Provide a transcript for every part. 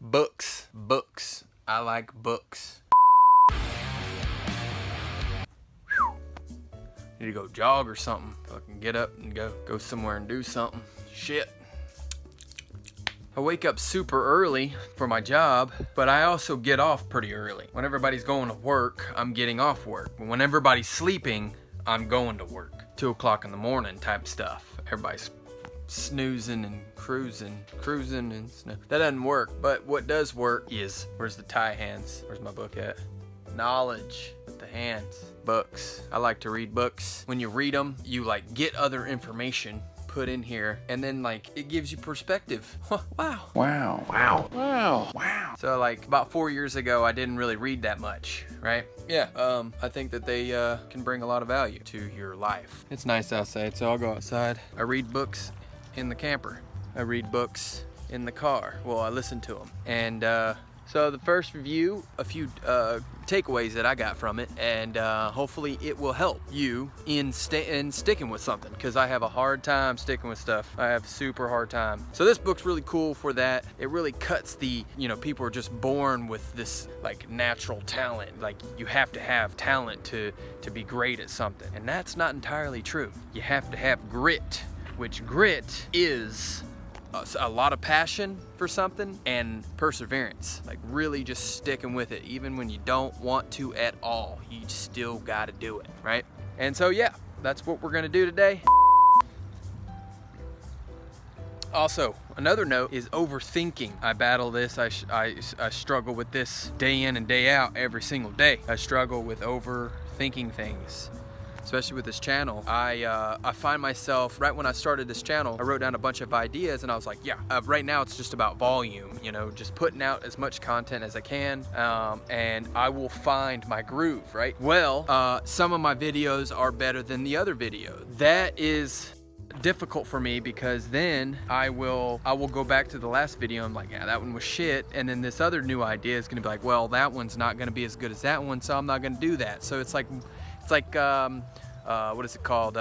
Books. Books. I like books. Need to go jog or something. Fucking get up and go somewhere and do something. Shit. I wake up super early for my job, but I also get off pretty early. When everybody's going to work, I'm getting off work. When everybody's sleeping, I'm going to work. 2 o'clock in the morning type stuff. Everybody's snoozing and cruising and that doesn't work. But what does work is, where's the tie hands? Where's my book at? Knowledge with the hands. Books. I like to read books. When you read them, you like get other information put in here, and then like it gives you perspective. Wow. So like about 4 years ago, I didn't really read that much, right? Yeah, I think that they can bring a lot of value to your life. It's nice outside, so I'll go outside. I read books in the camper. I read books in the car. Well, I listen to them. And so the first review, a few takeaways that I got from it, and hopefully it will help you in sticking with something, because I have a hard time sticking with stuff. I have a super hard time. So this book's really cool for that. It really cuts the, people are just born with this like natural talent. Like you have to have talent to be great at something. And that's not entirely true. You have to have grit, which grit is a lot of passion for something and perseverance, like really just sticking with it even when you don't want to at all. You still gotta do it, right? And so yeah, that's what we're gonna do today. Also, another note is overthinking. I battle this. I struggle with this day in and day out every single day. I struggle with overthinking things. Especially with this channel, I find myself, right when I started this channel, I wrote down a bunch of ideas and I was like, yeah, right now it's just about volume, just putting out as much content as I can, and I will find my groove, right? Well, some of my videos are better than the other videos. That is difficult for me, because then I will go back to the last video and I'm like, yeah, that one was shit, and then this other new idea is gonna be like, well, that one's not gonna be as good as that one, so I'm not gonna do that. So it's like what is it called?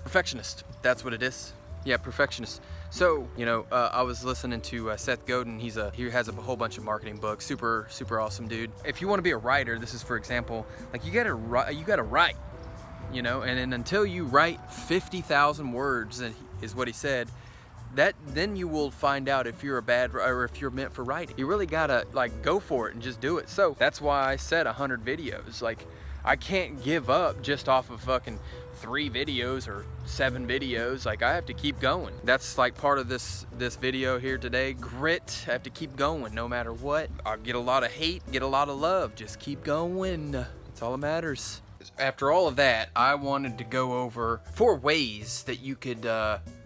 Perfectionist. That's what it is. Yeah, perfectionist. So, I was listening to Seth Godin. He has a whole bunch of marketing books. Super awesome dude. If you want to be a writer, this is, for example, like you gotta write, and then until you write 50,000 words, is what he said, then you will find out if you're a bad or if you're meant for writing. You really gotta like go for it and just do it. So that's why I said 100 videos. Like, I can't give up just off of fucking 3 videos or 7 videos. Like, I have to keep going. That's like part of this video here today. Grit. I have to keep going no matter what. I'll get a lot of hate, get a lot of love. Just keep going. That's all that matters. After all of that, I wanted to go over 4 ways that you could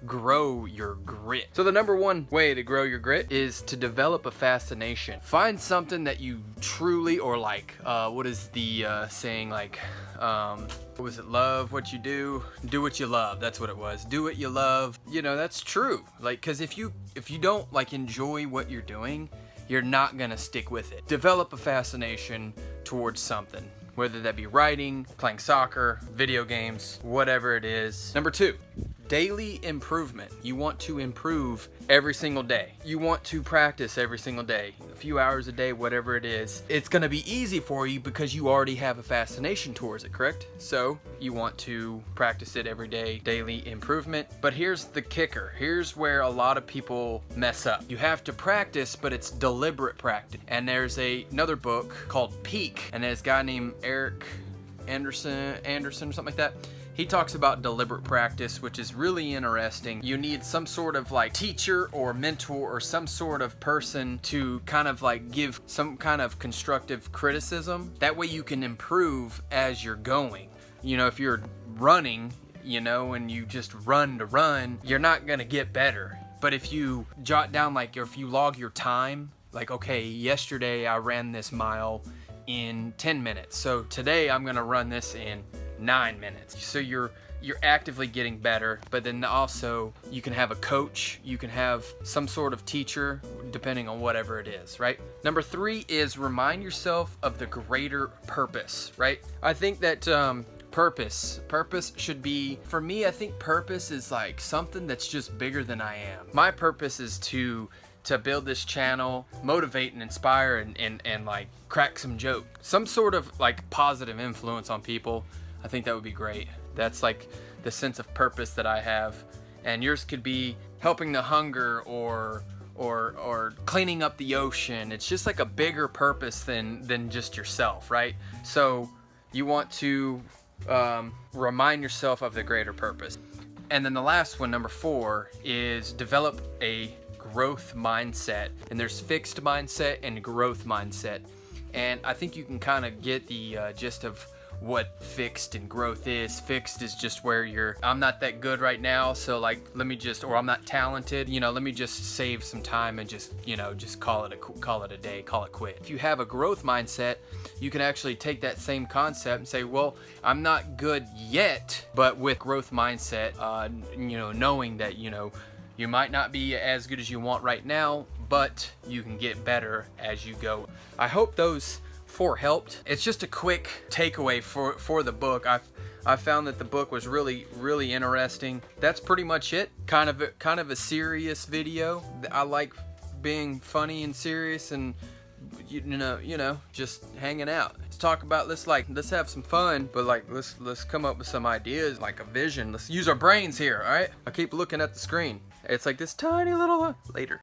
grow your grit. So the number 1 way to grow your grit is to develop a fascination. Find something that you truly, or like, what is the saying, like, what was it? Love what you do what you love. That's what it was. Do what you love. That's true. Like, because if you don't like enjoy what you're doing, you're not gonna stick with it. Develop a fascination towards something, whether that be writing, playing soccer, video games, whatever it is. Number 2, daily improvement. You want to improve every single day. You want to practice every single day, a few hours a day, whatever it is. It's gonna be easy for you because you already have a fascination towards it, correct? So you want to practice it every day, daily improvement. But here's the kicker. Here's where a lot of people mess up. You have to practice, but it's deliberate practice. And there's another book called Peak, and there's a guy named Eric Anderson or something like that. He talks about deliberate practice, which is really interesting. You need some sort of like teacher or mentor or some sort of person to kind of like give some kind of constructive criticism. That way you can improve as you're going. If you're running, and you just run to run, you're not gonna get better. But if you jot down, like, or if you log your time, like, okay, yesterday I ran this mile in 10 minutes. So today I'm gonna run this in 9 minutes. So you're actively getting better, but then also you can have a coach, you can have some sort of teacher, depending on whatever it is, right? Number 3 is remind yourself of the greater purpose, right? I think that purpose should be, for me, I think purpose is like something that's just bigger than I am. My purpose is to to build this channel, motivate and inspire, and like crack some joke, some sort of like positive influence on people. I think that would be great. That's like the sense of purpose that I have. And yours could be helping the hunger or cleaning up the ocean. It's just like a bigger purpose than just yourself, right? So you want to remind yourself of the greater purpose. And then the last one, number 4, is develop a growth mindset. And there's fixed mindset and growth mindset. And I think you can kind of get the gist of what fixed and growth is. Fixed is just where I'm not that good right now, so like or I'm not talented, let me just save some time and just call it a day, call it quit. If you have a growth mindset, you can actually take that same concept and say, well, I'm not good yet, but with growth mindset, knowing that you might not be as good as you want right now, but you can get better as you go. I hope those 4 helped. It's just a quick takeaway for the book. I found that the book was really interesting. That's pretty much it. Kind of a serious video. I like being funny and serious, and just hanging out. Let's talk about let's have some fun, but let's come up with some ideas, like a vision. Let's use our brains here, all right? I keep looking at the screen. It's like this tiny little later.